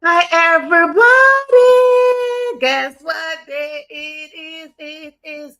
Hi, everybody. Guess what day it is? It is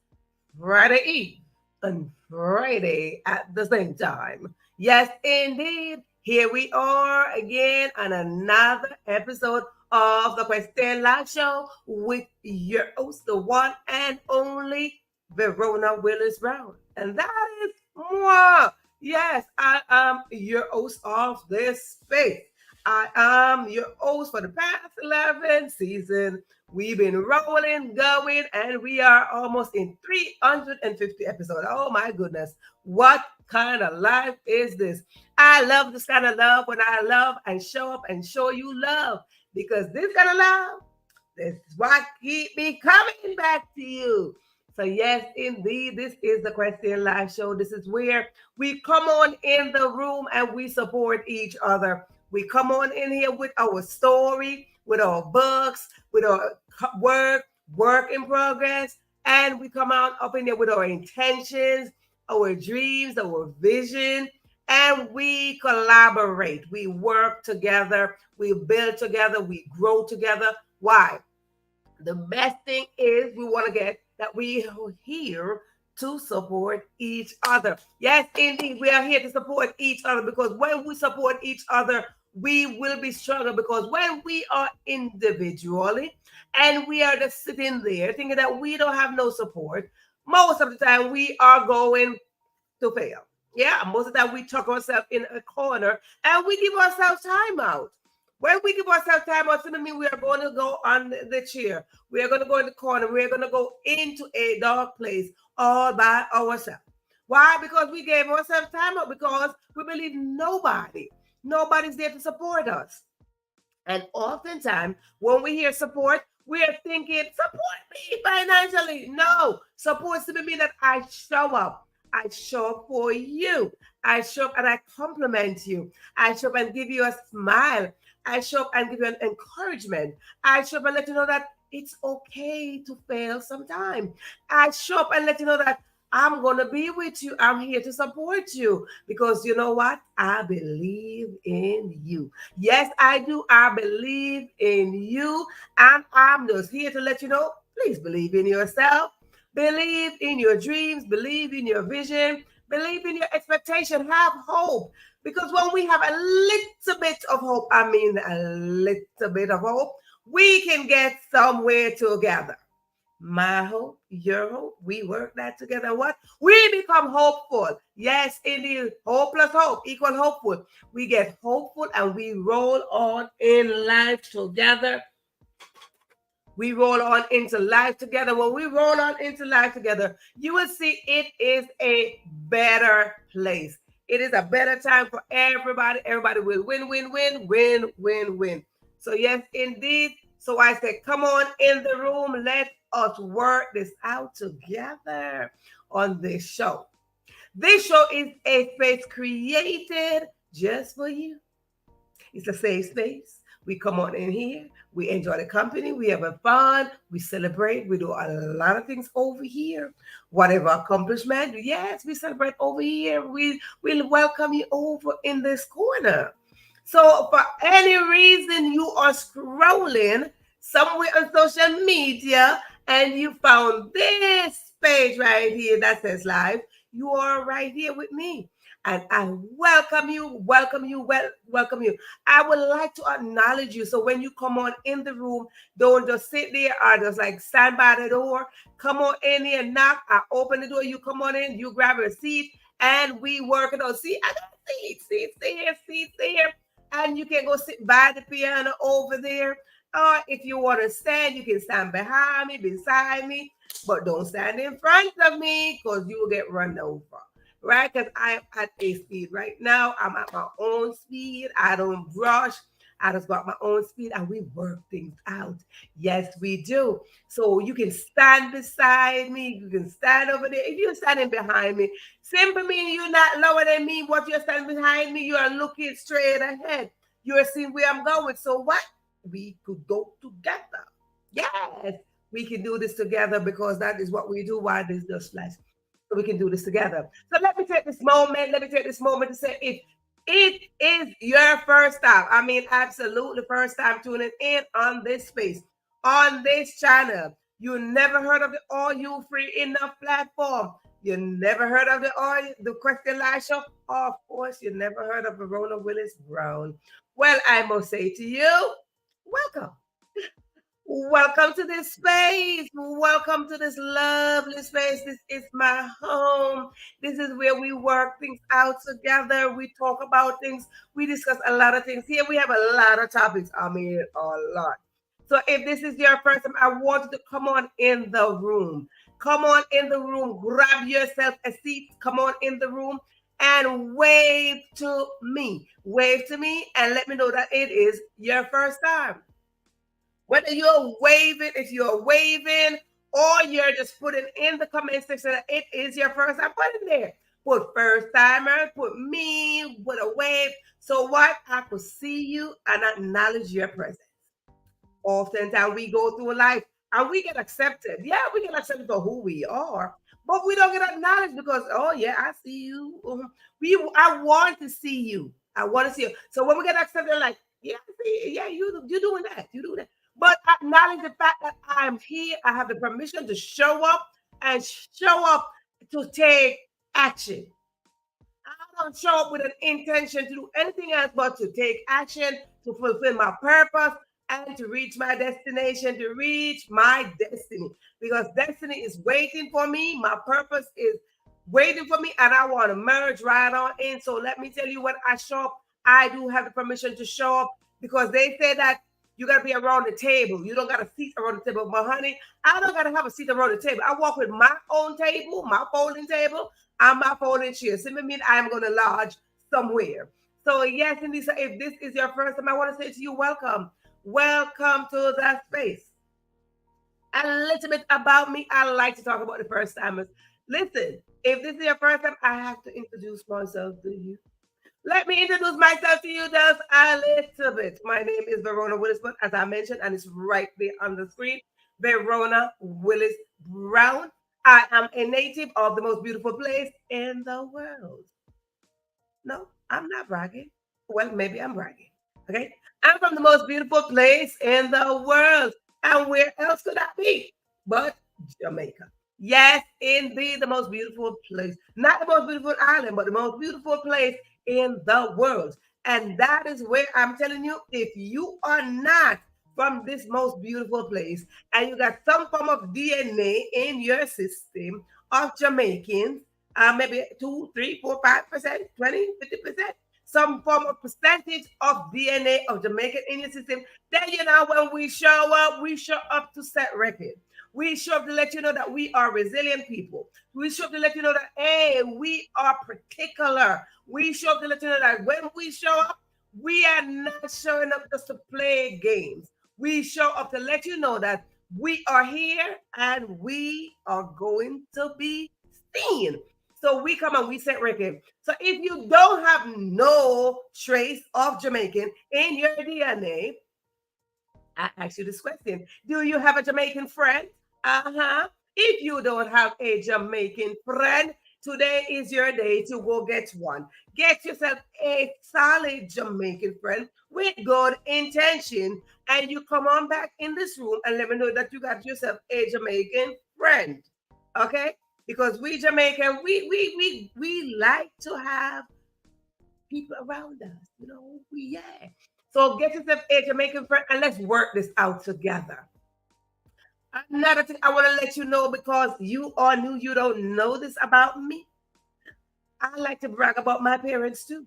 Friday Eve and Friday at the same time. Yes, indeed. Here we are again on another episode of the Question Live Show with your host, the one and only Verona Willis-Brown. And that is moi. Yes, I am your host of this space. I am your host for the past 11 seasons. We've been rolling, going, and we are almost in 350 episodes. Oh my goodness. What kind of life is this? I love this kind of love when I love and show up and show you love because this kind of love, this is what keep me coming back to you. So yes, indeed, this is the Question Live Show. This is where we come on in the room and we support each other. We come on in here with our story, with our books, with our work in progress, and we come out up in there with our intentions, our dreams, our vision, and we collaborate. We work together, we build together, we grow together. Why? The best thing is we want to get that we are here to support each other. Yes, indeed, we are here to support each other because when we support each other, we will be stronger because when we are individually and we are just sitting there thinking that we don't have no support, most of the time we are going to fail. Yeah, most of the time we tuck ourselves in a corner and we give ourselves time out. When we give ourselves time out, doesn't mean we are going to go on the chair. We are going to go in the corner. We are going to go into a dark place all by ourselves. Why? Because we gave ourselves time out because we believe nobody's there to support us. And oftentimes, when we hear support, we are thinking, support me financially. No, support simply means that I show up. I show up for you. I show up and I compliment you. I show up and give you a smile. I show up and give you an encouragement. I show up and let you know that it's okay to fail sometime. I show up and let you know that I'm going to be with you. I'm here to support you because you know what? I believe in you. Yes, I do. I believe in you. And I'm just here to let you know please believe in yourself. Believe in your dreams. Believe in your vision. Believe in your expectation. Have hope. Because when we have a little bit of hope, I mean a little bit of hope, we can get somewhere together. My hope, your hope, we work that together. What? We become hopeful. Yes, indeed. Hope plus hope equal hopeful. We get hopeful and we roll on in life together. We roll on into life together. When we roll on into life together, you will see it is a better place. It is a better time for everybody. Everybody will win, win, win, win, win, win. So, yes, indeed. So I said, come on in the room. Let us work this out together on this show. This show is a space created just for you. It's a safe space. We come on in here. We enjoy the company. We have fun. We celebrate. We do a lot of things over here. Whatever accomplishment, yes, we celebrate over here. We'll welcome you over in this corner. So, for any reason you are scrolling somewhere on social media and you found this page right here that says live, you are right here with me. And I welcome you. I would like to acknowledge you. So when you come on in the room, don't just sit there or just like stand by the door. Come on in here, knock. I open the door. You come on in. You grab a seat, and we work it out. See, I got seats there, and you can go sit by the piano over there. Or if you want to stand, you can stand behind me, beside me, but don't stand in front of me because you will get run over, right? Because I am at a speed right now. I'm at my own speed. I don't rush. I just got my own speed and we work things out. Yes, we do. So you can stand beside me. You can stand over there. If you're standing behind me, simply mean you're not lower than me. What you're standing behind me, you are looking straight ahead. You're seeing where I'm going. So what? We could go together. Yes, we can do this together because that is what we do. Why this just flash? So we can do this together. So let me take this moment. Let me take this moment to say it is your first time, I mean, absolutely first time tuning in on this space, on this channel, you never heard of the All You Free Enough platform. You never heard of the Question Live Show? Of course, you never heard of Verona Willis-Brown. Well, I must say to you, welcome. Welcome to this space. Welcome to this lovely space. This is my home. This is where we work things out together. We talk about things. We discuss a lot of things. Here we have a lot of topics. I mean, a lot. So if this is your first time, I want you to come on in the room. Come on in the room. Grab yourself a seat. Come on in the room and wave to me. Wave to me and let me know that it is your first time. Whether you're waving, if you're waving, or you're just putting in the comment section that it is your first time, put in there. Put first timer, put me, put a wave. So what? I could see you and acknowledge your presence. Oftentimes we go through life and we get accepted. Yeah, we get accepted for who we are, but we don't get acknowledged because, oh yeah, I see you. I want to see you. I want to see you. So when we get accepted, like, yeah, I see, yeah, you're doing that. You do that. But acknowledge the fact that I'm here. I have the permission to show up and show up to take action. I don't show up with an intention to do anything else but to take action, to fulfill my purpose, and to reach my destination, to reach my destiny. Because destiny is waiting for me. My purpose is waiting for me, and I want to merge right on in. So let me tell you, when I show up, I do have the permission to show up because they say that you got to be around the table. You don't got a seat around the table. But honey, I don't got to have a seat around the table. I walk with my own table, my folding table, and my folding chair. Simply mean I'm going to lodge somewhere. So yes, indeed. So if this is your first time, I want to say to you, welcome. Welcome to that space. A little bit about me. I like to talk about the first timers. Listen, if this is your first time, I have to introduce myself to you. Let me introduce myself to you just a little bit. My name is Verona Willis-Brown, as I mentioned, and it's right there on the screen. Verona Willis-Brown. I am a native of the most beautiful place in the world. No, I'm not bragging. Well, maybe I'm bragging. Okay. I'm from the most beautiful place in the world. And where else could I be but Jamaica? Yes, indeed, the most beautiful place. Not the most beautiful island, but the most beautiful place in the world. And that is where I'm telling you, if you are not from this most beautiful place and you got some form of DNA in your system of Jamaicans, maybe 2, 3, 4, 5%, 20, 50%, some form of percentage of DNA of Jamaican in your system, then you know when we show up to set record. We show up to let you know that we are resilient people. We show up to let you know that, hey, we are particular. We show up to let you know that when we show up, we are not showing up just to play games. We show up to let you know that we are here and we are going to be seen. So we come and we set record. So if you don't have no trace of Jamaican in your DNA, I ask you this question. Do you have a Jamaican friend? Uh-huh. If you don't have a Jamaican friend, today is your day to go get one. Get yourself a solid Jamaican friend with good intention, and you come on back in this room and let me know that you got yourself a Jamaican friend. Okay? Because we Jamaican, we like to have people around us. You know, yeah. So get yourself a Jamaican friend and let's work this out together. Another thing I want to let you know because you are new, you don't know this about me. I like to brag about my parents too.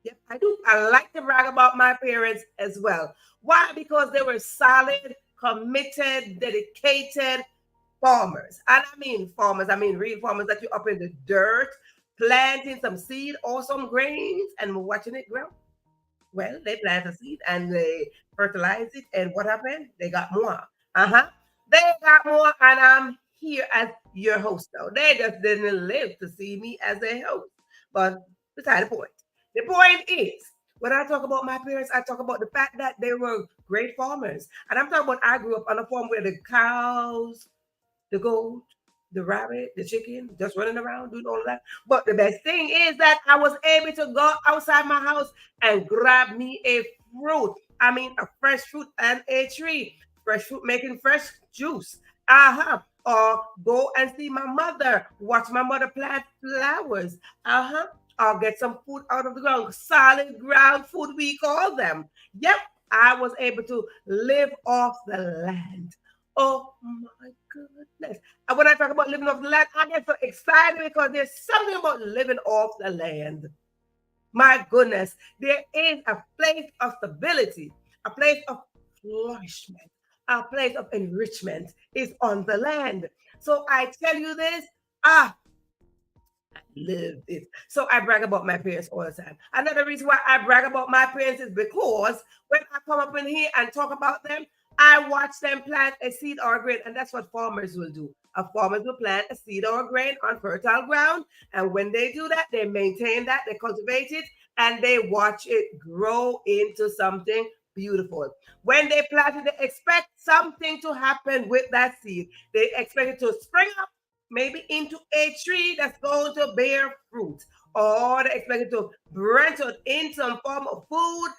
Yep, I do. I like to brag about my parents as well. Why? Because they were solid, committed, dedicated farmers. And I mean farmers, I mean real farmers that you're up in the dirt, planting some seed or some grains and watching it grow. Well, they plant a seed and they fertilize it, and what happened? They got more. Uh-huh. They got more, and I'm here as your host now. They just didn't live to see me as a host. But beside the point. The point is, when I talk about my parents, I talk about the fact that they were great farmers. And I'm talking about I grew up on a farm where the cows, the goat, the rabbit, the chicken, just running around doing all of that. But the best thing is that I was able to go outside my house and grab me a fruit. I mean, a fresh fruit and a tree. Fresh fruit making fresh juice. Or go and see my mother, watch my mother plant flowers. Or get some food out of the ground. Solid ground food, we call them. Yep, I was able to live off the land. Oh my goodness. And when I talk about living off the land, I get so excited because there's something about living off the land. My goodness, there is a place of stability, a place of flourishment, a place of enrichment is on the land. So I tell you this, ah, lived it. So I brag about my parents all the time. Another reason why I brag about my parents is because when I come up in here and talk about them, I watch them plant a seed or a grain, and that's what farmers will do. A farmers will plant a seed or a grain on fertile ground, and when they do that, they maintain that, they cultivate it, and they watch it grow into something beautiful. When they plant it, they expect something to happen with that seed. They expect it to spring up maybe into a tree that's going to bear fruit, or they expect it to branch out in some form of food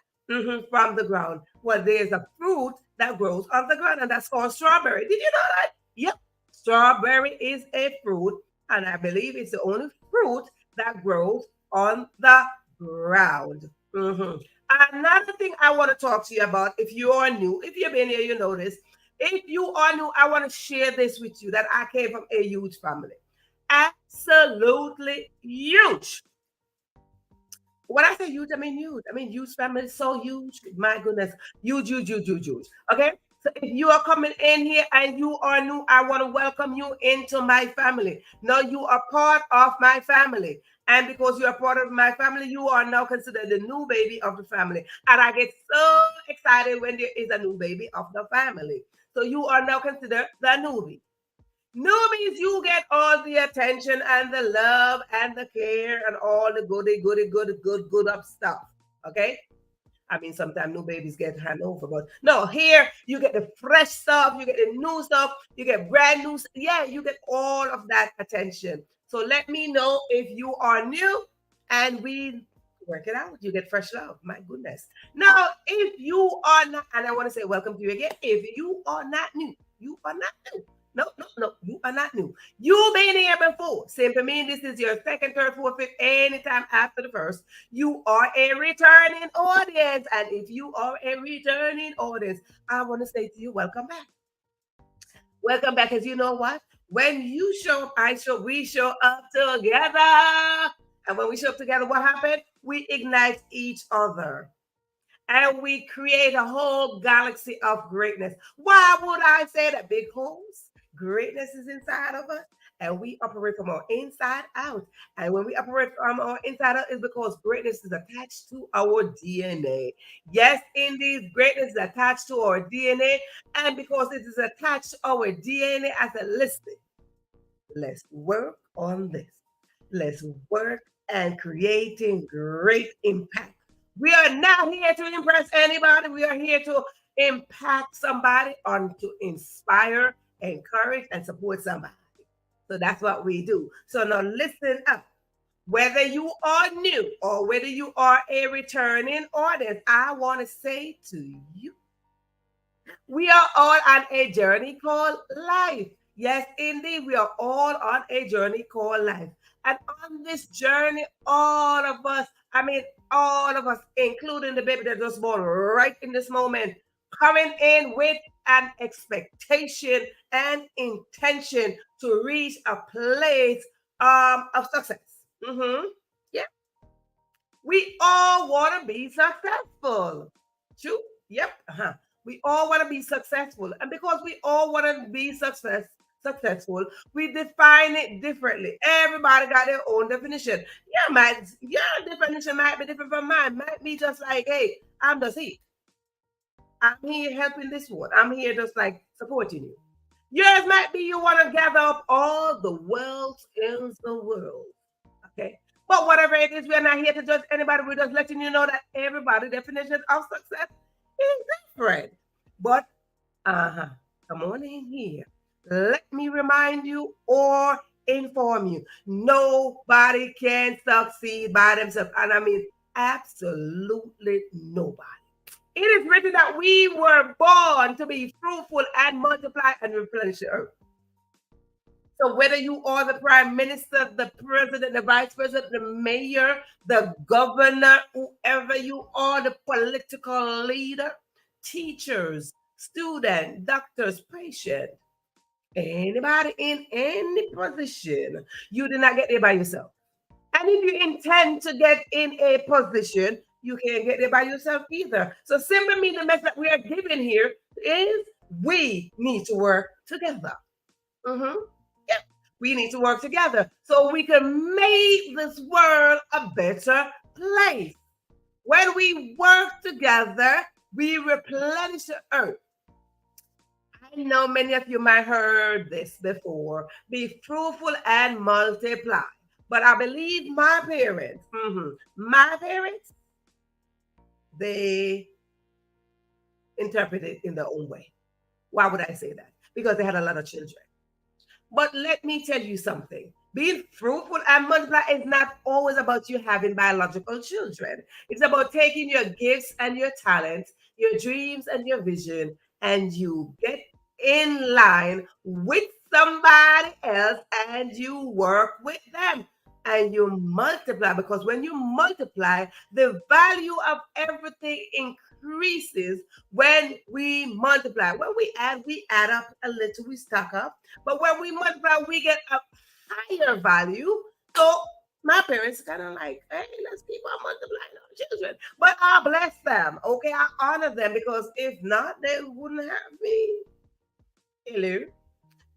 from the ground. Well, there's a fruit that grows on the ground, and that's called strawberry. Did you know that? Yep. Strawberry is a fruit, and I believe it's the only fruit that grows on the ground. Mhm. Another thing I want to talk to you about, if you are new, if you've been here, you know this. If you are new, I want to share this with you that I came from a huge family. Absolutely huge. When I say huge, I mean huge. I mean huge family is so huge. My goodness. Huge, huge, huge, huge, huge. Okay. So if you are coming in here and you are new, I want to welcome you into my family. Now you are part of my family. And because you are part of my family, you are now considered the new baby of the family. And I get so excited when there is a new baby of the family. So you are now considered the newbie. Newbies, you get all the attention and the love and the care and all the good up stuff. Okay? I mean, sometimes new babies get hand over, but no, here you get the fresh stuff, you get the new stuff, you get brand new. Yeah, you get all of that attention. So let me know if you are new and we work it out. You get fresh love. My goodness. Now, if you are not, and I want to say welcome to you again, if you are not new, you are not new. No, no, no, you are not new. You've been here before. Simply mean this is your second, third, fourth, fifth, anytime after the first. You are a returning audience. And if you are a returning audience, I want to say to you, welcome back. Welcome back. Because you know what? When you show up, I show, we show up together. And when we show up together, what happened? We ignite each other and we create a whole galaxy of greatness. Why would I say that? Because greatness is inside of us and we operate from our inside out. And when we operate from our inside out, is because greatness is attached to our DNA. Yes, indeed, greatness is attached to our DNA. And because it is attached to our DNA, as a listing, let's work on this. Let's work and creating great impact. We are not here to impress anybody. We are here to impact somebody and to inspire, encourage, and support somebody. So that's what we do. So now listen up. Whether you are new or whether you are a returning audience, I want to say to you, we are all on a journey called life. Yes, indeed, we are all on a journey called life. And on this journey, all of us, I mean, all of us, including the baby that was born right in this moment, coming in with an expectation and intention to reach a place of success. Mm-hmm. Yeah, we all want to be successful. True? Yep. Uh-huh. We all want to be successful. And because we all want to be successful, we define it differently. Everybody got their own definition. Your definition might be different from mine. Might be just like, hey, I'm just here. I'm here helping this one. I'm here just like supporting you. Yours might be you want to gather up all the wealth in the world. Okay. But whatever it is, we are not here to judge anybody. We're just letting you know that everybody's definition of success is different. But come on in here. Let me remind you or inform you. Nobody can succeed by themselves. And I mean, absolutely nobody. It is written that we were born to be fruitful and multiply and replenish the earth. So whether you are the prime minister, the president, the vice president, the mayor, the governor, whoever you are, the political leader, teachers, student, doctors, patient, anybody in any position, you did not get there by yourself. And if you intend to get in a position, you can't get there by yourself either. So simply mean the message that we are giving here is we need to work together. Mm-hmm. Yep. We need to work together so we can make this world a better place. When we work together, we replenish the earth. I know many of you might have heard this before. Be fruitful and multiply. But I believe my parents, they interpret it in their own way. Why would I say that? Because they had a lot of children. But let me tell you something. Being fruitful and multiply is not always about you having biological children. It's about taking your gifts and your talents, your dreams and your vision, and you get in line with somebody else and you work with them and you multiply, because when you multiply, the value of everything increases when we multiply. When we add up a little, we stack up. But when we multiply, we get a higher value. So my parents kind of like, hey, let's keep on multiplying our children. But I bless them. Okay, I honor them, because if not, they wouldn't have me. Hello.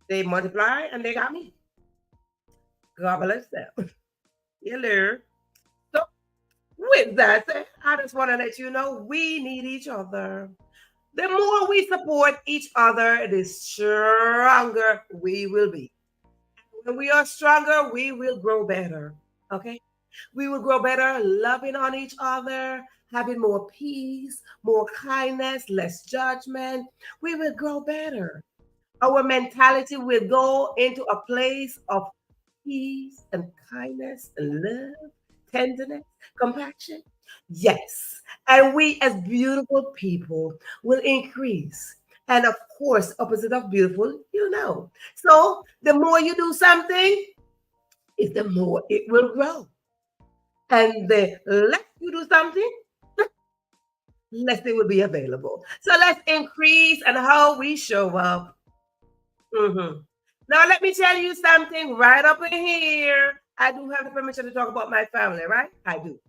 They multiply and they got me. God bless them. Hello. So with that said, I just want to let you know we need each other. The more we support each other, the stronger we will be. When we are stronger, we will grow better. Okay? We will grow better loving on each other, having more peace, more kindness, less judgment. We will grow better. Our mentality will go into a place of peace and kindness and love, tenderness, compassion. Yes. And we as beautiful people will increase. And of course, opposite of beautiful, you know. So the more you do something, is the more it will grow. And the less you do something, less it will be available. So let's increase and how we show up. Mm-hmm. Now, let me tell you something right up in here. I do have the permission to talk about my family, right? I do.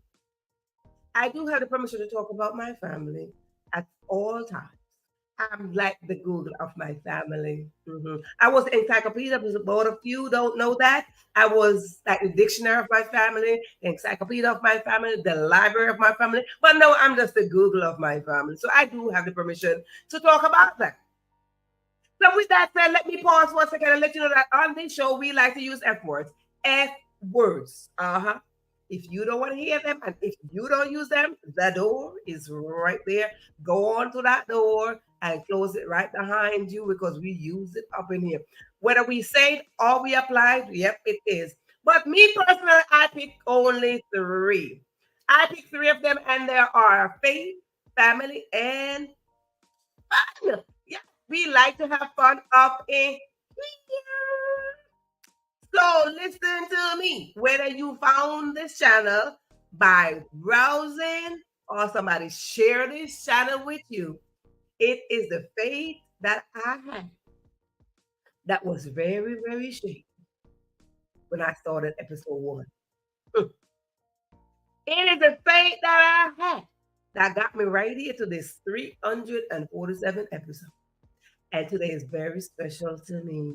I do have the permission to talk about my family at all times. I'm like the Google of my family. I was the encyclopedia, because both of you don't know that. I was like the dictionary of my family, the encyclopedia of my family, the library of my family. But no, I'm just the Google of my family. So I do have the permission to talk about that. So with that said, let me pause once again and let you know that on this show, we like to use F words. F words. Uh-huh. If you don't want to hear them and if you don't use them, the door is right there. Go on to that door and close it right behind you, because we use it up in here. Whether we say it or we apply it, yep, it is. But me personally, I pick only three. I pick three of them, and there are faith, family, and fun. Yeah, we like to have fun up in here. So listen to me. Whether you found this channel by browsing or somebody share this channel with you, it is the faith that I had that was very, very shaky when I started episode 1. It is the faith that I had that got me right here to this 347 episode. And today is very special to me.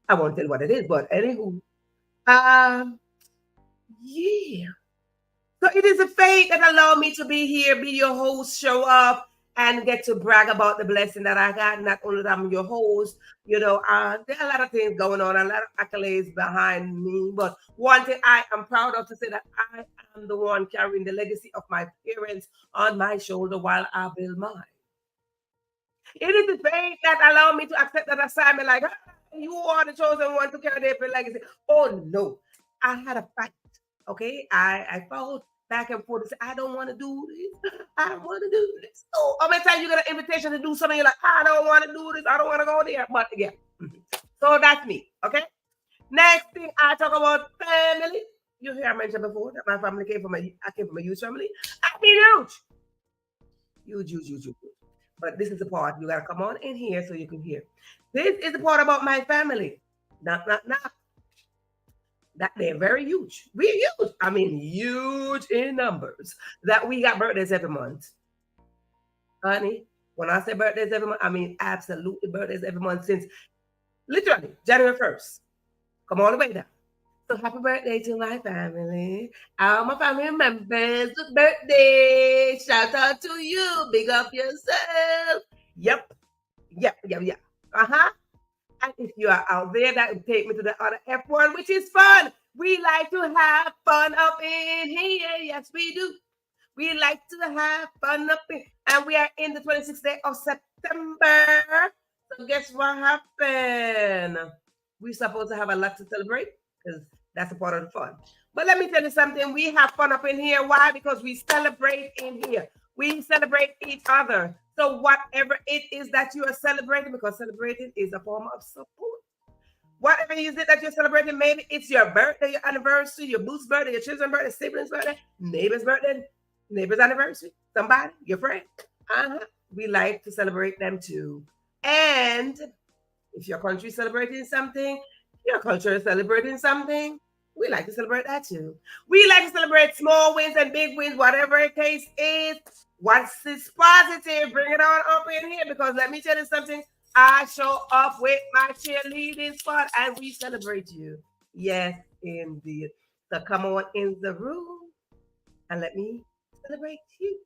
I won't tell you what it is, but anywho, yeah. So it is a faith that allowed me to be here, be your host, show up, and get to brag about the blessing that I got. Not only that I'm your host, there are a lot of things going on, a lot of accolades behind me. But one thing I am proud of to say that I am the one carrying the legacy of my parents on my shoulder while I build mine. It is the faith that allowed me to accept that assignment. Like, "Ah, you are the chosen one to carry their legacy." Oh no, I had a fight. Okay, I fought back and forth. I don't want to do this. I don't want to do this. Oh, how many times you get an invitation to do something? You're like, I don't want to do this. I don't want to go there. But yeah, so that's me. Okay. Next thing I talk about family. You hear I mentioned before that my family came from I came from a huge family. I mean huge. Huge, huge, huge, huge. But this is the part you gotta come on in here so you can hear. This is the part about my family. Not that they're very huge. We're huge. I mean huge in numbers. That we got birthdays every month. Honey, when I say birthdays every month, I mean absolutely birthdays every month since literally January 1st. Come all the way down. So happy birthday to my family. All my family members, good birthday. Shout out to you. Big up yourself. Yep. Yep. Yep. Yep. Uh-huh. And if you are out there, that will take me to the other F1, which is fun. We like to have fun up in here. Yes, we do. We like to have fun up in, and we are in the 26th day of September. So guess what happened? We're supposed to have a lot to celebrate because that's a part of the fun. But let me tell you something. We have fun up in here. Why? Because we celebrate in here. We celebrate each other. So whatever it is that you are celebrating, because celebrating is a form of support. Whatever it is that you're celebrating, maybe it's your birthday, your anniversary, your boo's birthday, your children's birthday, siblings' birthday, neighbor's anniversary, somebody, your friend. Uh-huh. We like to celebrate them too. And if your country is celebrating something, your culture is celebrating something, we like to celebrate that too. We like to celebrate small wins and big wins, whatever the case is. What's this positive? Bring it on up in here because let me tell you something. I show up with my cheerleading squad and we celebrate you. Yes, indeed. So come on in the room and let me celebrate you.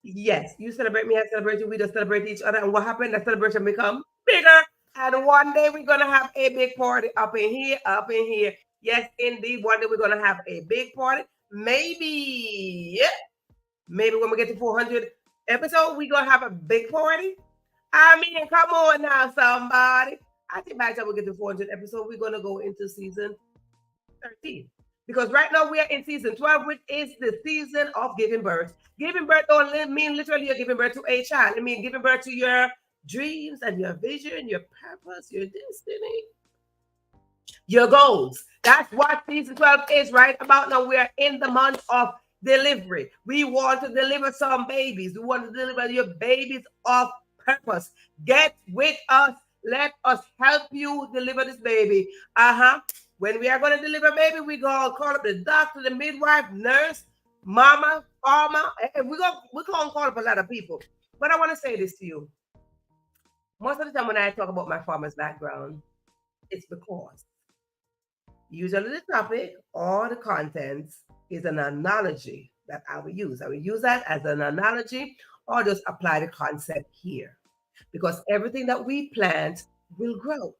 Yes, you celebrate me, I celebrate you. We just celebrate each other. And what happened? The celebration become bigger. And one day we're gonna have a big party up in here, up in here. Yes, indeed. One day we're gonna have a big party. Maybe, yeah, maybe when we get to 400 episode, we're gonna have a big party. I mean, come on now, somebody. I think by the time we get to 400 episode, we're gonna go into season 13. Because right now we are in season 12, which is the season of giving birth. Giving birth don't mean literally you're giving birth to a child. It means giving birth to your dreams and your vision, your purpose, your destiny, your goals. That's what season 12 is right about now. We are in the month of delivery. We want to deliver some babies. We want to deliver your babies of purpose. Get with us. Let us help you deliver this baby. Uh-huh. When we are going to deliver baby, we go call up the doctor, the midwife, nurse, mama, farmer. We're going to call up a lot of people. But I want to say this to you. Most of the time when I talk about my farmer's background, it's because usually the topic or the contents is an analogy that I will use. I will use that as an analogy or just apply the concept here. Because everything that we plant will grow.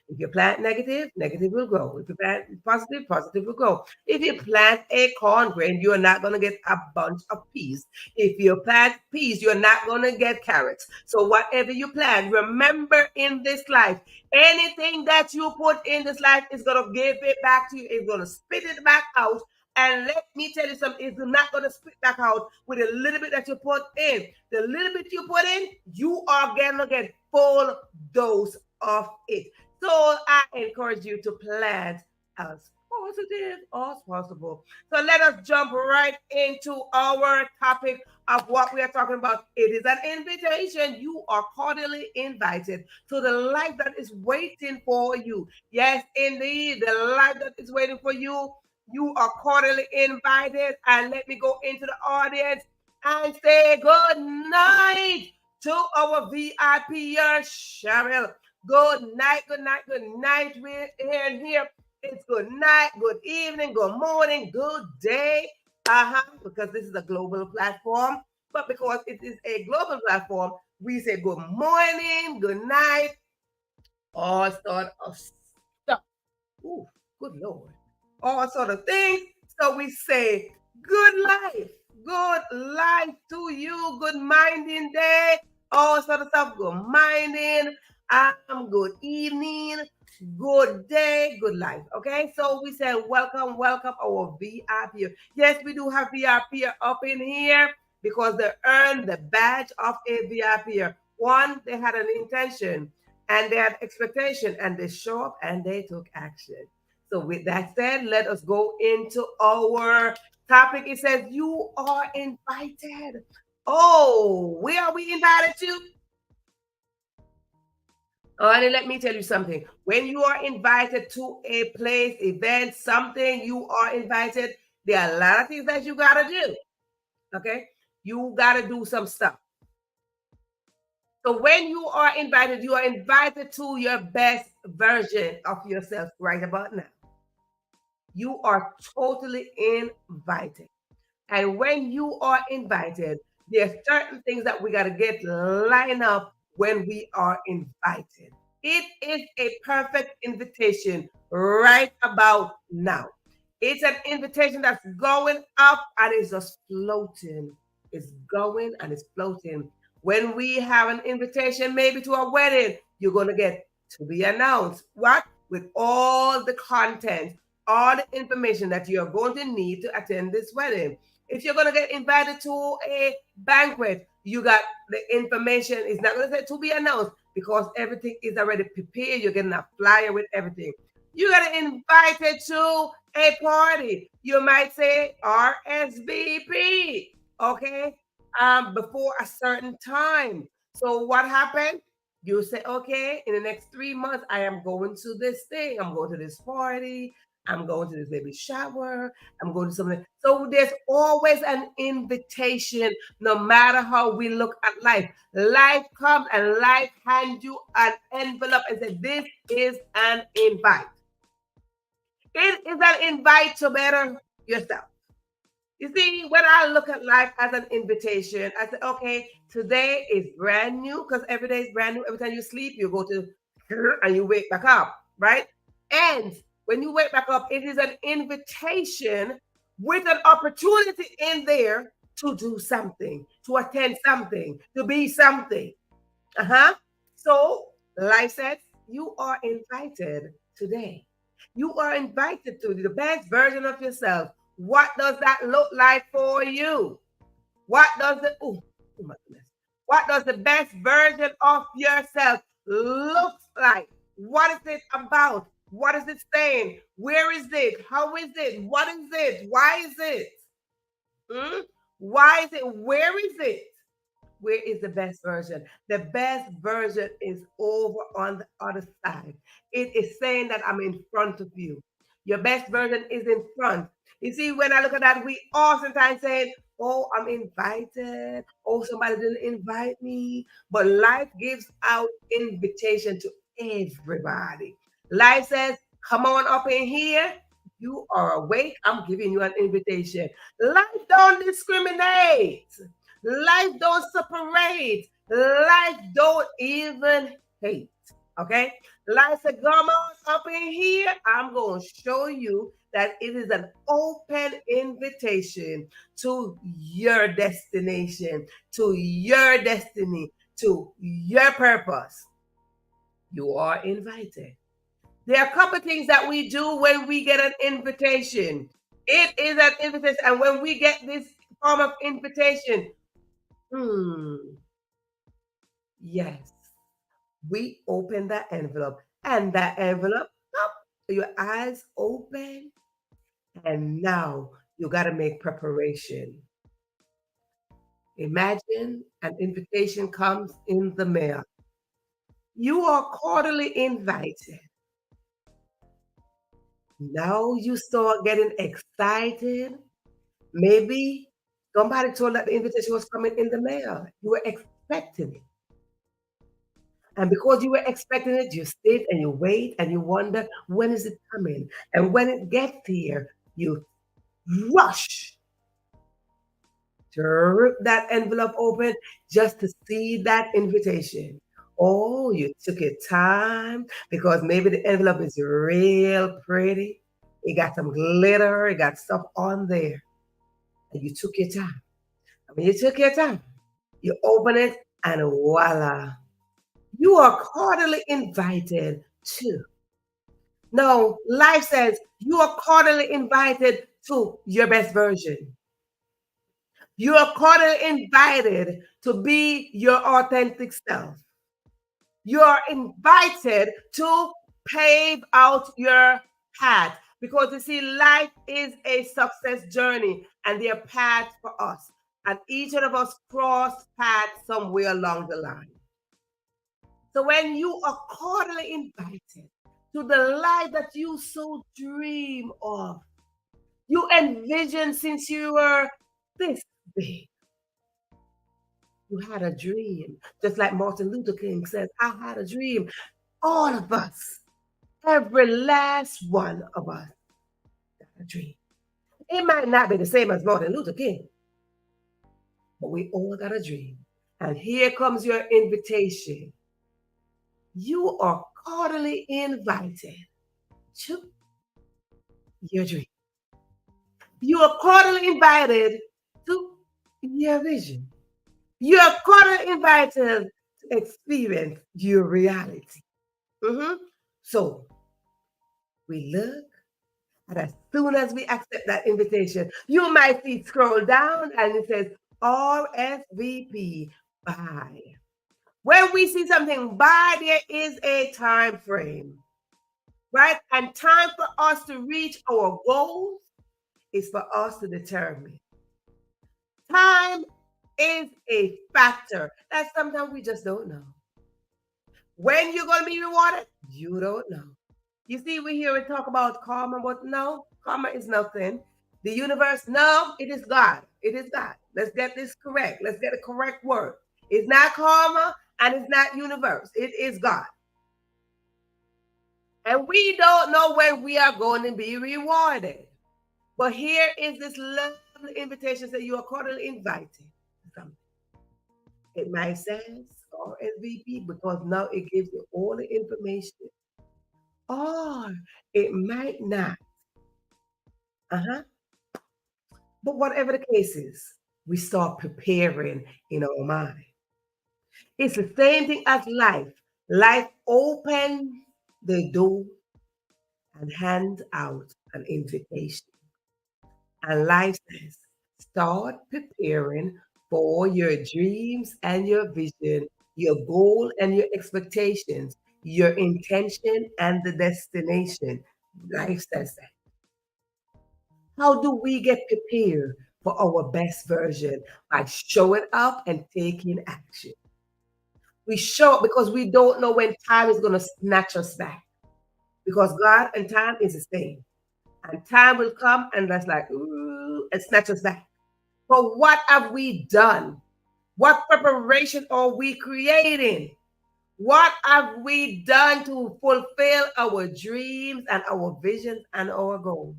If you plant negative, negative will grow. If you plant positive, positive will grow. If you plant a corn grain, you're not going to get a bunch of peas. If you plant peas, you're not going to get carrots. So whatever you plant, remember in this life, anything that you put in this life is going to give it back to you. It's going to spit it back out. And let me tell you something, it's not going to spit back out with a little bit that you put in. The little bit you put in, you are going to get full dose of it. So I encourage you to plant as positive as possible. So let us jump right into our topic of what we are talking about. It is an invitation. You are cordially invited to the life that is waiting for you. Yes, indeed, the life that is waiting for you. You are cordially invited. And let me go into the audience and say good night to our VIP, Cheryl. Good night, good night, good night. We're here. It's good night, good evening, good morning, good day. Because this is a global platform. But because it is a global platform, we say good morning, good night, all sort of stuff. Ooh, good Lord. All sort of things. So we say good life to you, good minding day. all sort of stuff. Good morning, good evening, good day, good life. Okay, so we said welcome, welcome our VIP. Yes, we do have VIP up in here because they earned the badge of a VIP. One, they had an intention and they had expectation and they show up and they took action. So with that said, let us go into our topic. It says you are invited. Oh, where are we invited to? Honey, let me tell you something. When you are invited to a place, event, something, you are invited. There are a lot of things that you gotta do. Okay, you gotta do some stuff. So when you are invited to your best version of yourself right about now. You are totally invited. And when you are invited, there's certain things that we got to get lined up when we are invited. It is a perfect invitation right about now. It's an invitation that's going up and it's just floating. It's going and it's floating. When we have an invitation, maybe to a wedding, you're going to get to be announced. What? With all the content, all the information that you're going to need to attend this wedding. If you're going to get invited to a banquet, you got the information. It's not going to say to be announced because everything is already prepared. You're getting a flyer with everything. You got to invited to a party. You might say RSVP, okay? Before a certain time. So what happened? You say, okay, in the next 3 months, I am going to this thing. I'm going to this party. I'm going to this baby shower. I'm going to something. So there's always an invitation, no matter how we look at life. Life comes and life hands you an envelope and says, this is an invite. It is an invite to better yourself. You see, when I look at life as an invitation, I say, okay, today is brand new because every day is brand new. Every time you sleep, you go to and you wake back up, right? And when you wake back up, it is an invitation with an opportunity in there to do something, to attend something, to be something. Uh-huh. So life says you are invited today. You are invited to the best version of yourself. What does that look like for you? What does the oh my goodness. What does the best version of yourself look like? What is it about? What is it saying? Where is it? How is it? What is it? Why is it? Hmm? Why is it? Where is it? Where is the best version? The best version is over on the other side. It is saying that I'm in front of you. Your best version is in front. You see, when I look at that, we oftentimes say, oh, I'm invited. Oh, somebody didn't invite me. But life gives out invitation to everybody. Life says, come on up in here. You are awake. I'm giving you an invitation. Life don't discriminate. Life don't separate. Life don't even hate. Okay? Life said, come on up in here. I'm going to show you that it is an open invitation to your destination, to your destiny, to your purpose. You are invited. There are a couple of things that we do when we get an invitation. It is an invitation. And when we get this form of invitation, yes, we open that envelope. And that envelope, up, your eyes open. And now you got to make preparation. Imagine an invitation comes in the mail. You are cordially invited. Now you start getting excited. Maybe somebody told that the invitation was coming in the mail. You were expecting it. And because you were expecting it, you sit and you wait and you wonder, when is it coming? And when it gets here, you rush to rip that envelope open just to see that invitation. Oh, you took your time because maybe the envelope is real pretty. It got some glitter, it got stuff on there. And you took your time. I mean, you took your time. You open it And voila, you are cordially invited to. No, life says you are cordially invited to your best version. You are cordially invited to be your authentic self. You are invited to pave out your path because you see, life is a success journey and there are paths for us. And each one of us cross paths somewhere along the line. So when you are cordially invited to the life that you so dream of, you envision since you were this big. You had a dream, just like Martin Luther King says, I had a dream. All of us, every last one of us, got a dream. It might not be the same as Martin Luther King, but we all got a dream. And here comes your invitation. You are cordially invited to your dream. You are cordially invited to your vision. You are cordially invited to experience your reality. So we look, and as soon as we accept that invitation, you might see scroll down and it says RSVP buy. When we see something buy, there is a time frame, right? And time for us to reach our goals is for us to determine. Time is a factor that sometimes we just don't know. When you're going to be rewarded, you don't know. You see, we hear it talk about karma, but no, karma is nothing. The universe, no, it is God. It is God. Let's get this correct. Let's get the correct word. It's not karma and it's not universe. It is God. And we don't know when we are going to be rewarded. But here is this lovely invitation that you are cordially invited. It might say RSVP because now it gives you all the information. Or it might not. But whatever the case is, we start preparing in our mind. It's the same thing as life. Life opens the door and hands out an invitation. And life says, start preparing for your dreams and your vision, your goal and your expectations, your intention and the destination. Life says that. How do we get prepared for our best version? By showing up and taking action. We show up because we don't know when time is going to snatch us back. Because God and time is the same. And time will come and that's like, ooh, and snatch us back. But what have we done? What preparation are we creating? What have we done to fulfill our dreams and our visions and our goals?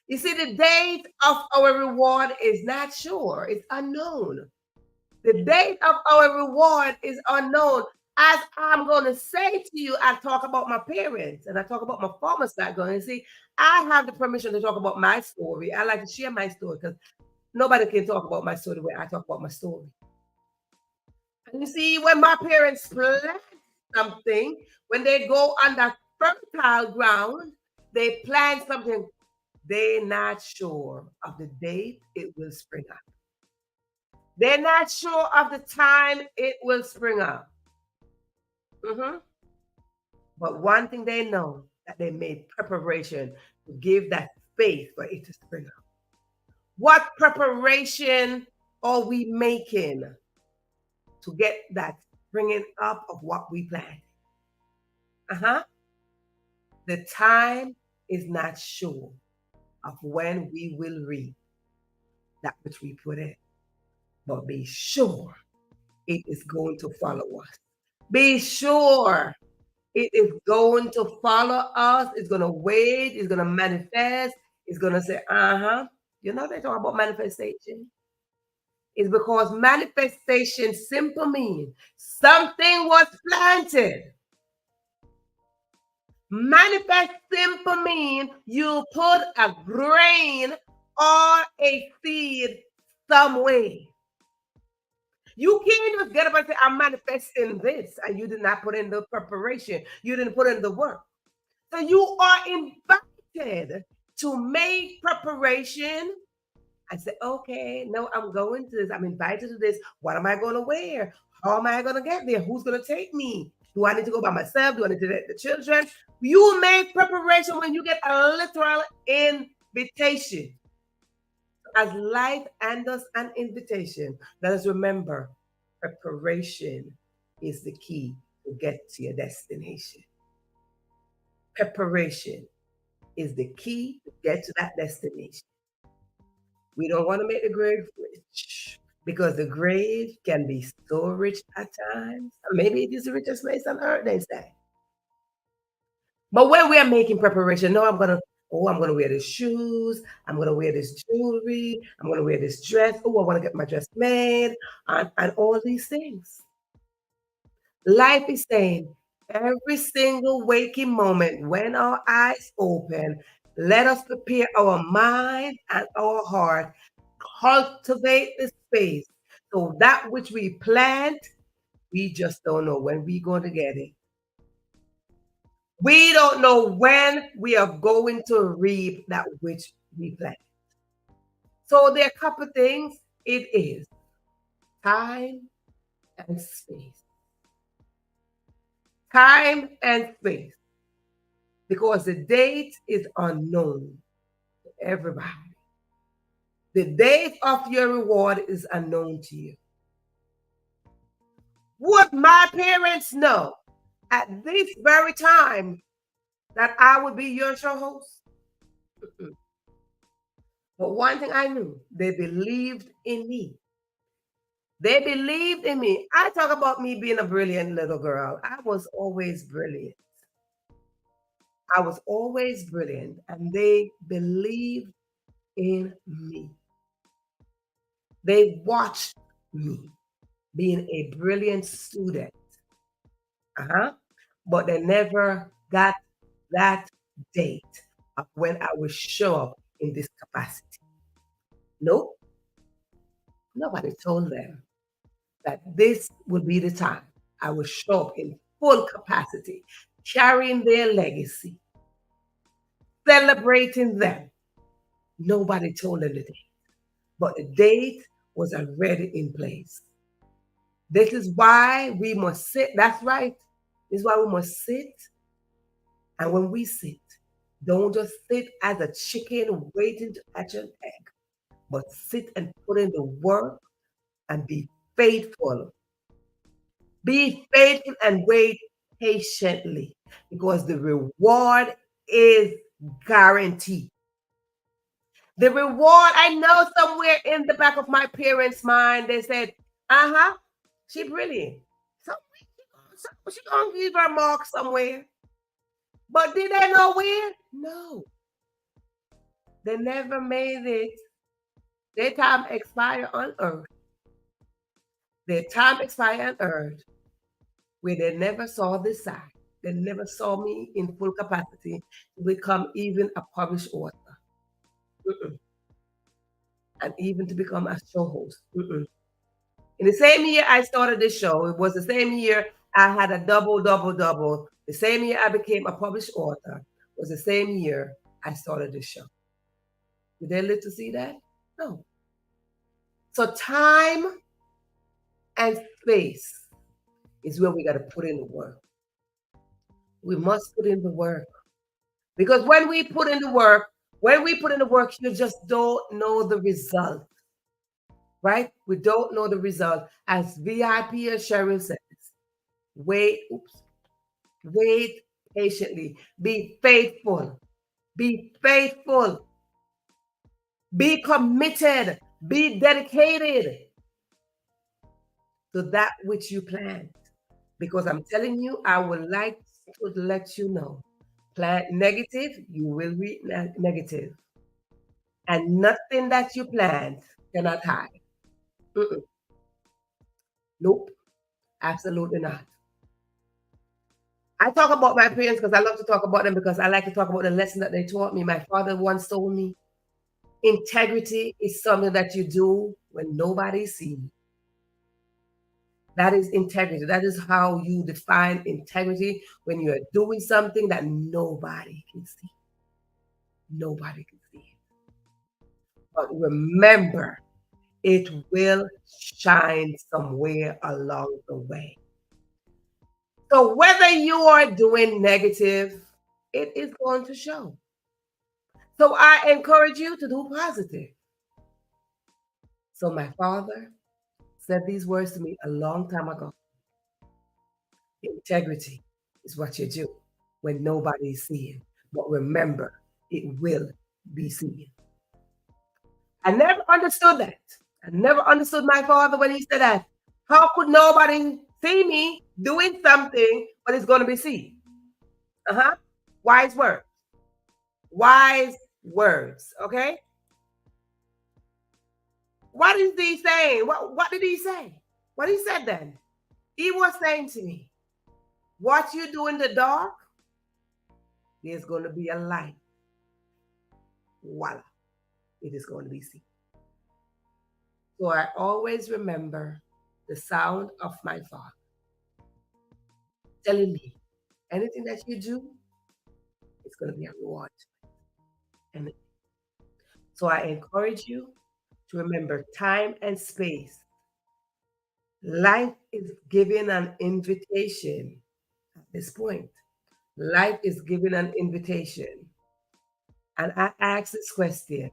You see, the date of our reward is not sure, it's unknown. The date of our reward is unknown. As I'm going to say to you, I talk about my parents and I talk about my farmer's background. And see, I have the permission to talk about my story. I like to share my story because nobody can talk about my story the way I talk about my story. And you see, when my parents plant something, when they go on that fertile ground, they plant something, they're not sure of the date it will spring up. They're not sure of the time it will spring up. But one thing they know that they made preparation to give that faith for it to spring up. What preparation are we making to get that springing up of what we planted? The time is not sure of when we will reap that which we put in. But be sure it is going to follow us. Be sure it is going to follow us. It's going to wait. It's going to manifest. It's going to say, You know, they talk about manifestation. It's because manifestation simply means something was planted. Manifest simply means you put a grain or a seed somewhere. You can't just get up and say, I'm manifesting this, and you did not put in the preparation. You didn't put in the work. So you are invited to make preparation and say, okay, no, I'm going to this. I'm invited to this. What am I going to wear? How am I going to get there? Who's going to take me? Do I need to go by myself? Do I need to let the children? You make preparation when you get a literal invitation. As life and us an invitation, let us remember preparation is the key to get to your destination. Preparation is the key to get to that destination. We don't want to make the grave rich because the grave can be so rich at times. Maybe it is the richest place on earth, they say. But when we are making preparation, no, I'm gonna wear the shoes, I'm gonna wear this jewelry, I'm gonna wear this dress, oh, I wanna get my dress made, and all these things. Life is saying every single waking moment when our eyes open, let us prepare our mind and our heart, cultivate the space. So that which we plant, we just don't know when we're going to get it. We don't know when we are going to reap that which we plant. So there are a couple of things. It is time and space. Time and space. Because the date is unknown to everybody. The date of your reward is unknown to you. Would my parents know at this very time that I would be your show host? But one thing I knew, they believed in me. They believed in me. I talk about me being a brilliant little girl. I was always brilliant. I was always brilliant, and they believed in me. They watched me being a brilliant student. But they never got that date of when I would show up in this capacity. Nope, nobody told them that this would be the time I would show up in full capacity, carrying their legacy, celebrating them. Nobody told them the date, but the date was already in place. This is why we must sit. That's right. This is why we must sit. And when we sit, don't just sit as a chicken waiting to hatch an egg, but sit and put in the work and be faithful. Be faithful and wait patiently because the reward is guaranteed. The reward, I know somewhere in the back of my parents' mind, they said, she brilliant. She gonna give her mark somewhere. But did they know where? No. They never made it. Their time expired on earth. Their time expired on earth where they never saw this side. They never saw me in full capacity to become even a published author. And even to become a show host. In the same year I started this show, it was the same year I had a double. The same year I became a published author was the same year I started this show. Did they live to see that? No. So time and space is where we got to put in the work. We must put in the work. Because when we put in the work, you just don't know the result. Right? We don't know the result. As VIP or Cheryl says, wait patiently. Be faithful. Be faithful. Be committed. Be dedicated to that which you plant. Because I'm telling you, I would like to let you know, plant negative, you will reap negative. And nothing that you plant cannot hide. Nope, absolutely not. I talk about my parents because I love to talk about them because I like to talk about the lesson that they taught me. My father once told me, integrity is something that you do when nobody sees. That is integrity. That is how you define integrity when you are doing something that nobody can see. Nobody can see it. But remember, it will shine somewhere along the way. So whether you are doing negative, it is going to show. So I encourage you to do positive. So my father said these words to me a long time ago. Integrity is what you do when nobody is seeing. But remember, it will be seen. I never understood that. I never understood my father when he said that. How could nobody see me doing something, but it's going to be seen? Uh-huh. Wise words. Wise words. Okay. What is he saying? What did he say? What he said then? He was saying to me, what you do in the dark, there's going to be a light. Voila. It is going to be seen. So I always remember the sound of my father telling me, anything that you do, it's going to be a reward. And so I encourage you to remember time and space. Life is giving an invitation at this point. Life is giving an invitation. And I ask this question,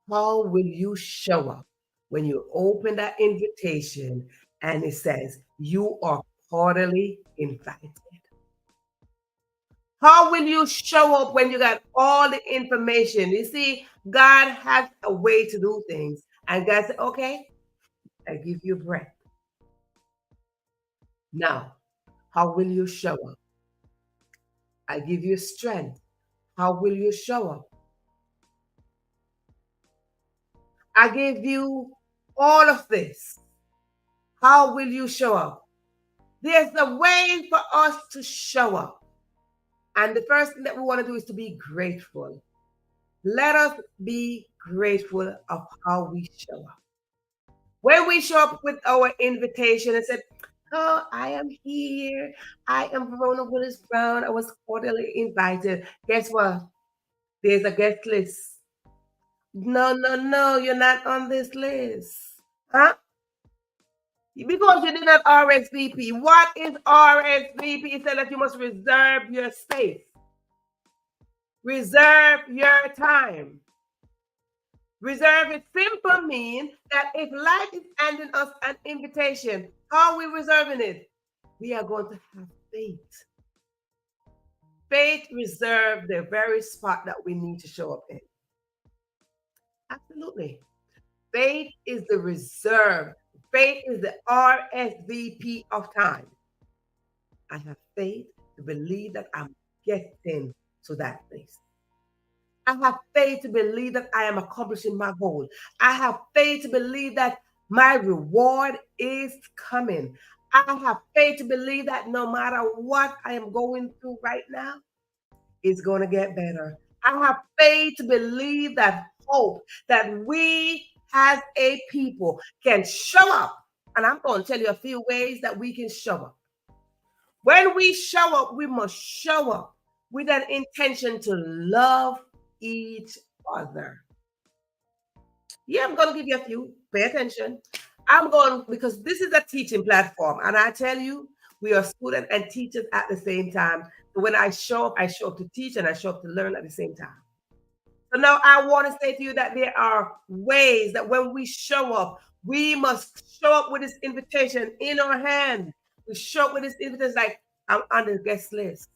how will you show up when you open that invitation and it says you are cordially invited? How will you show up when you got all the information? You see, God has a way to do things. And God said, okay, I give you breath. Now, how will you show up? I give you strength. How will you show up? I gave you all of this. How will you show up? There's a way for us to show up. And the first thing that we want to do is to be grateful. Let us be grateful of how we show up. When we show up with our invitation and said, oh, I am here. I am Verona Willis-Brown. I was cordially invited. Guess what? There's a guest list. No, you're not on this list. Huh? Because you did not RSVP. What is RSVP? It said that you must reserve your space. Reserve your time. Reserve it simple means that if life is handing us an invitation, how are we reserving it? We are going to have faith. Faith reserve the very spot that we need to show up in. Absolutely. Faith is the reserve. Faith is the RSVP of time. I have faith to believe that I'm getting to that place. I have faith to believe that I am accomplishing my goal. I have faith to believe that my reward is coming. I have faith to believe that no matter what I am going through right now, it's going to get better. I have faith to believe that hope that we as a people can show up. And I'm going to tell you a few ways that we can show up. When we show up, we must show up with an intention to love each other. Yeah, I'm going to give you a few. Pay attention. I'm going, because this is a teaching platform. And I tell you, we are students and teachers at the same time. So when I show up to teach and I show up to learn at the same time. So now I want to say to you that there are ways that when we show up, we must show up with this invitation in our hand. We show up with this invitation like, I'm on the guest list.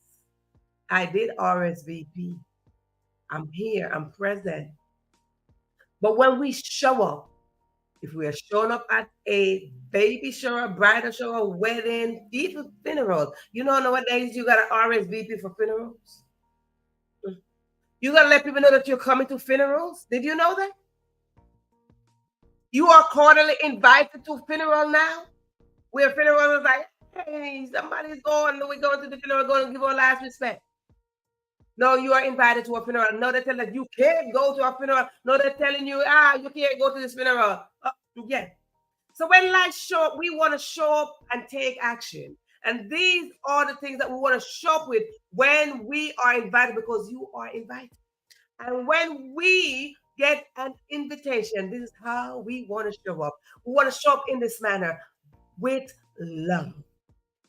I did RSVP. I'm here, I'm present. But when we show up, if we are showing up at a baby shower, bridal shower, wedding, even funeral, you know nowadays you got an RSVP for funerals. You got to let people know that you're coming to funerals. Did you know that? You are cordially invited to funeral now. Where funeral is like, hey, somebody's going, we're going to the funeral, going to give our last respect. No, you are invited to a funeral. No, they're telling you can't go to a funeral. No, they're telling you, you can't go to this funeral. Yeah. So when life show up, we want to show up and take action. And these are the things that we want to show up with when we are invited, because you are invited. And when we get an invitation, this is how we want to show up. We want to show up in this manner with love.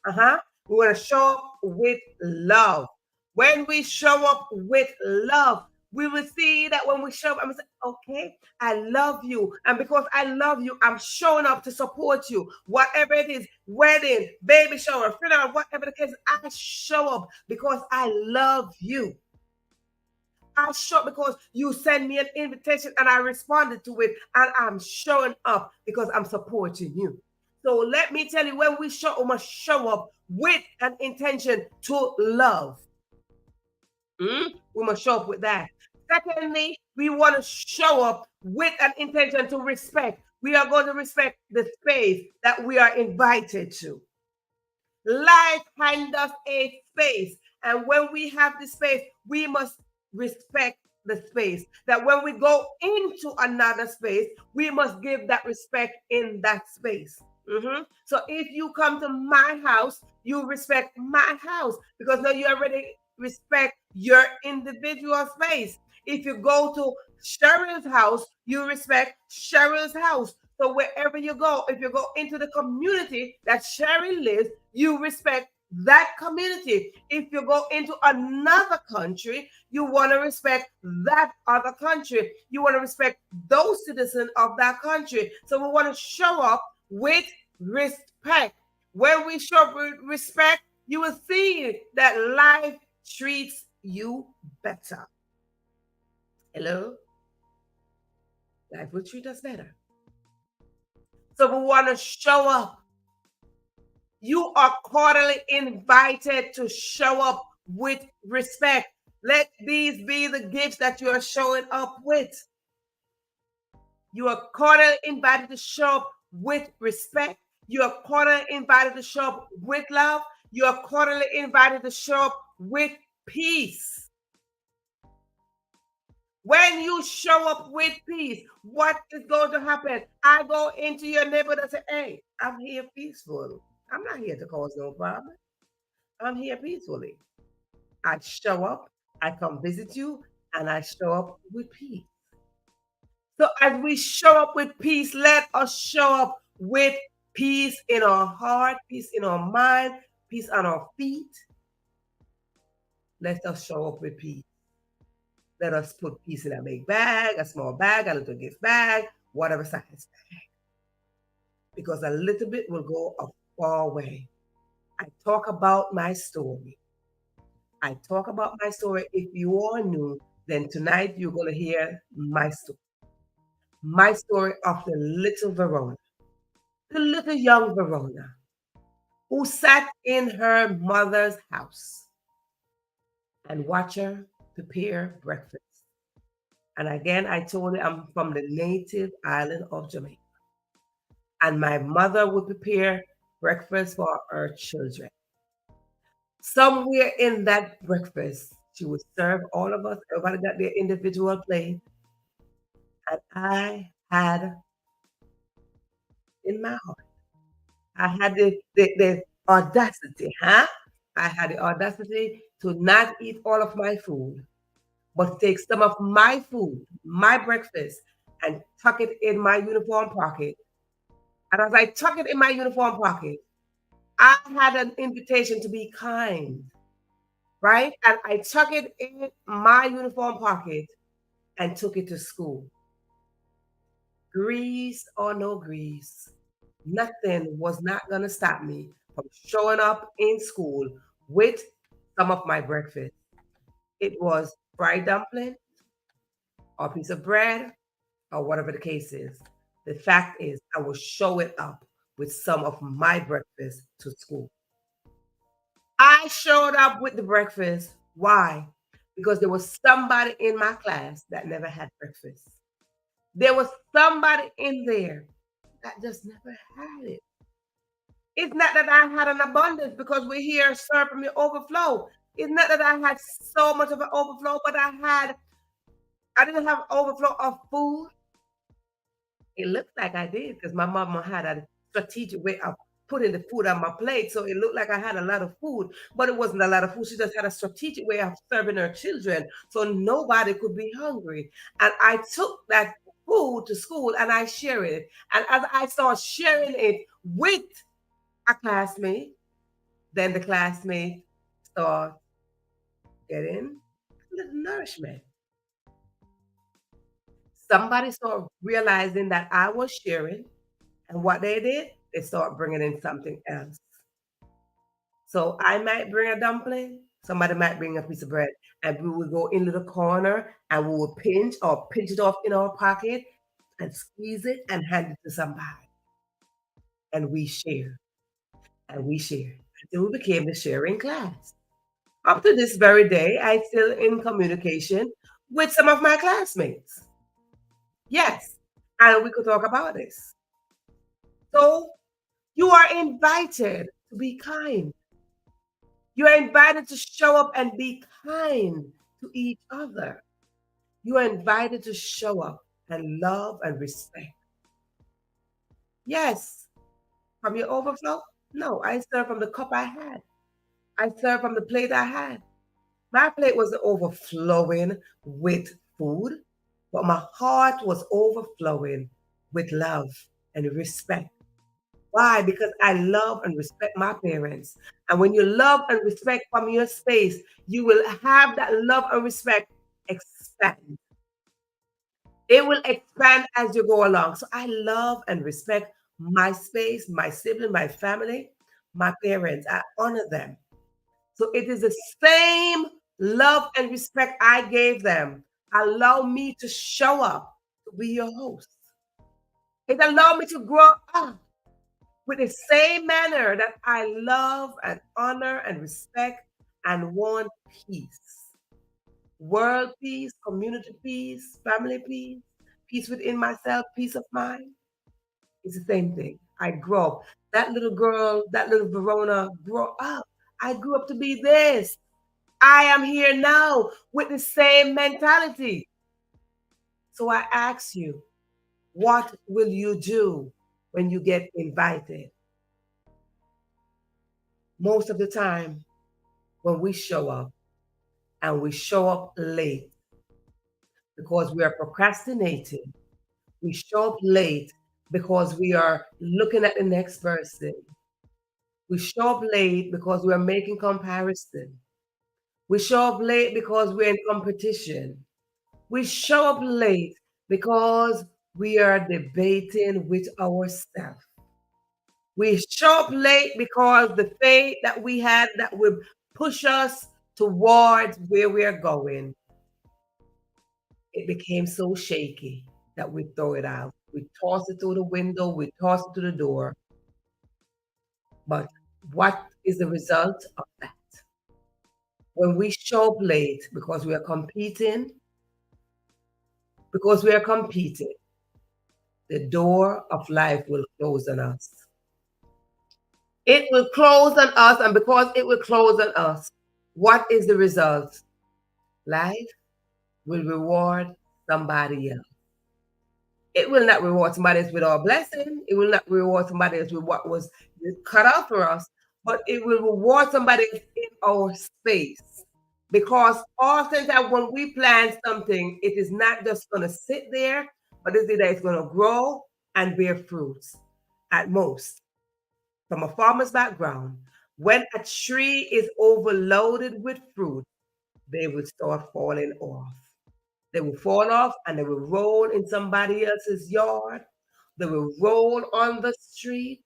We want to show up with love. When we show up with love, we will see that when we show up, I'm going to say, okay, I love you. And because I love you, I'm showing up to support you. Whatever it is, wedding, baby shower, funeral, whatever the case, I show up because I love you. I show up because you send me an invitation and I responded to it, and I'm showing up because I'm supporting you. So let me tell you, when we must show up with an intention to love. We must show up with that. Secondly, we want to show up with an intention to respect. We are going to respect the space that we are invited to. Life hands us a space. And when we have the space, we must respect the space. That when we go into another space, we must give that respect in that space. So if you come to my house, you respect my house, because now you already respect your individual space. If you go to Cheryl's house, you respect Cheryl's house. So wherever you go, if you go into the community that Cheryl lives, you respect that community. If you go into another country, you want to respect that other country. You want to respect those citizens of that country. So we want to show up with respect. When we show up with respect, you will see that life treats you better. Hello? Life will treat us better. So we want to show up. You are cordially invited to show up with respect. Let these be the gifts that you are showing up with. You are cordially invited to show up with respect. You are cordially invited to show up with love. You are cordially invited to show up with peace. When you show up with peace, what is going to happen? I go into your neighborhood and say, hey, I'm here peaceful. I'm not here to cause no problem. I'm here peacefully. I show up, I come visit you, and I show up with peace. So as we show up with peace, let us show up with peace in our heart, peace in our mind, peace on our feet. Let us show up with peace. Let us put peace in a big bag, a small bag, a little gift bag, whatever size bag. Because a little bit will go a far way. I talk about my story. I talk about my story. If you are new, then tonight you're going to hear my story. My story of the little Verona, the little young Verona, who sat in her mother's house and watched her prepare breakfast. And again, I told you I'm from the native island of Jamaica. And my mother would prepare breakfast for her children. Somewhere in that breakfast, she would serve all of us. Everybody got their individual plate. And I had in my heart, I had the audacity, I had the audacity to not eat all of my food, but take some of my food, my breakfast, and tuck it in my uniform pocket. And as I tuck it in my uniform pocket, I had an invitation to be kind, right? And I tuck it in my uniform pocket and took it to school. Grease or no grease, nothing was not going to stop me from showing up in school with some of my breakfast. It was fried dumpling or a piece of bread or whatever the case is. The fact is, I was showing up with some of my breakfast to school. I showed up with the breakfast. Why? Because there was somebody in my class that never had breakfast. There was somebody in there that just never had it. It's not that I had an abundance, because we're here serving me overflow. It's not that I had so much of an overflow, but I didn't have overflow of food. It looks like I did because my mama had a strategic way of putting the food on my plate. So it looked like I had a lot of food, but it wasn't a lot of food. She just had a strategic way of serving her children so nobody could be hungry. And I took that food to school and I shared it. And as I started sharing it with a classmate, then the classmate started getting a little nourishment. Somebody started realizing that I was sharing, and what they did, they start bringing in something else. So I might bring a dumpling, somebody might bring a piece of bread, and we would go into the corner and we would pinch it off in our pocket and squeeze it and hand it to somebody. And we share and we share until we became the sharing class. Up to this very day, I still in communication with some of my classmates. Yes, and we could talk about this. So you are invited to be kind. You are invited to show up and be kind to each other. You are invited to show up and love and respect. Yes, from your overflow? No, I serve from the cup I had. I serve from the plate I had. My plate wasn't overflowing with food, but my heart was overflowing with love and respect. Why? Because I love and respect my parents. And when you love and respect from your space, you will have that love and respect expand. It will expand as you go along. So I love and respect my space, my sibling, my family, my parents. I honor them. So it is the same love and respect I gave them. Allow me to show up to be your host. It allowed me to grow up with the same manner that I love and honor and respect and want peace. World peace, community peace, family peace, peace within myself, peace of mind. It's the same thing. I grow up. That little girl, that little Verona grew up. I grew up to be this. I am here now with the same mentality. So I ask you, what will you do when you get invited? Most of the time, when we show up and we show up late because we are procrastinating, we show up late because we are looking at the next person. We show up late because we are making comparison. We show up late because we're in competition. We show up late because we are debating with ourselves. We show up late because the faith that we had that would push us towards where we are going, it became so shaky that we throw it out. We toss it through the window, we toss it through the door. But what is the result of that? When we show up late because we are competing, the door of life will close on us. It will close on us, and because it will close on us, what is the result? Life will reward somebody else. It will not reward somebody else with our blessing. It will not reward somebody else with what was cut out for us, but it will reward somebody else in our space. Because oftentimes when we plan something, it is not just going to sit there, but it's going to grow and bear fruits at most. From a farmer's background, when a tree is overloaded with fruit, they will start falling off. They will fall off and they will roll in somebody else's yard. They will roll on the street.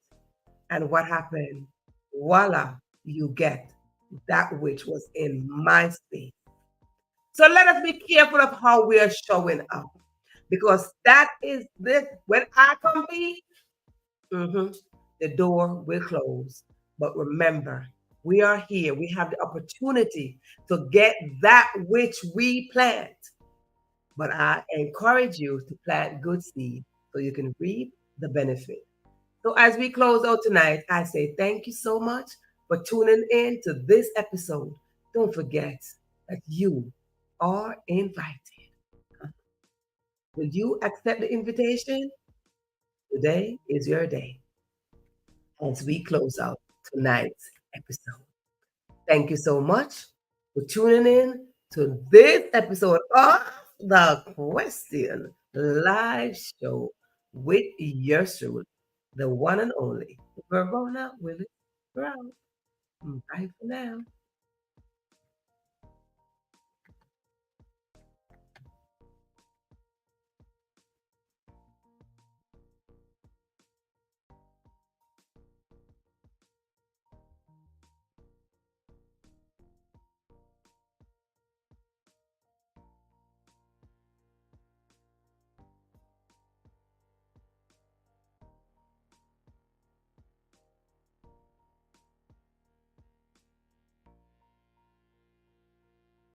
And what happened? Voila, you get that which was in my space. So let us be careful of how we are showing up because that is this. When I compete, the door will close. But remember, we are here. We have the opportunity to get that which we plant. But I encourage you to plant good seed so you can reap the benefit. So as we close out tonight, I say thank you so much for tuning in to this episode. Don't forget that you are invited. Will you accept the invitation? Today is your day as we close out tonight's episode. Thank you so much for tuning in to this episode of the Question Live Show with yours truly, the one and only Verona Willis-Brown. Bye for now.